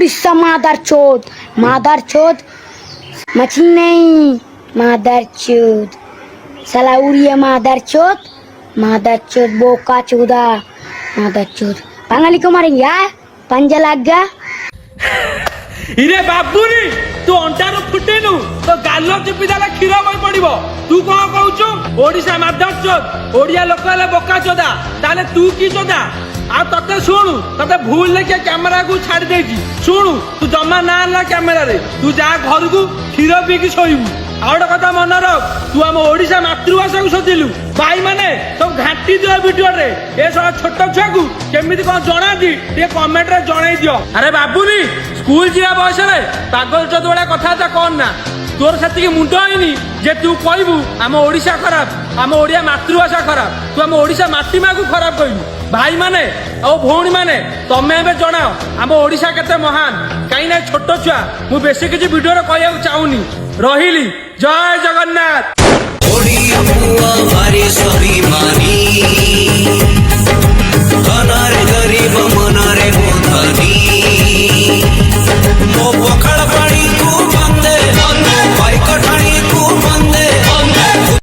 उड़ीसा मादर चोद मछली नहीं मादर चोद साला उड़िया मादर चोद बोका चोदा मादर चोद बंगाली को मारेंगे यार पंजा लग गया इरे बाबूनी तू अंटारू फुटेनु तो गालो चिपी देले क्षीर बई पड़िबो तू कोन कहउछु ओडिसा मादर चोद ओडिया लोक ले बोका चोदा ताले तू की चोदा आ तते सुनु तते भूल लेके कैमरा को छाड़ देजी सुनु तू जमा ना आनला कैमरा रे तू जा घर को क्षीर पी की सोइबू आउट कथा मन रख तू आम ओडिसा मातृभाषा को सोदिलु भाई माने सब घाटी दियो वीडियो रे ए सब छोट छुआ को केमिति कोन जणा दी ए कमेंट रे जणाई दियो अरे बाबूनी स्कूल जिया बयस रे पागल चोद वाला कथा ता कोन ना तोर सेति मुंड आइनी जे तू कहबू आम ओडिसा खराब आम ओडिया मातृभाषा खराब तू आम ओडिसा माटी मा को खराब कहबू भाई माने और भौणी माने तमे एबे जणाओ आम ओडिसा केते महान काई ना छोट छुआ मु बेसी किछि वीडियो रे कहया चाहूनी रहिली जय जगन्नाथ। ओडिया मुआ भारी स्वाभिमानी।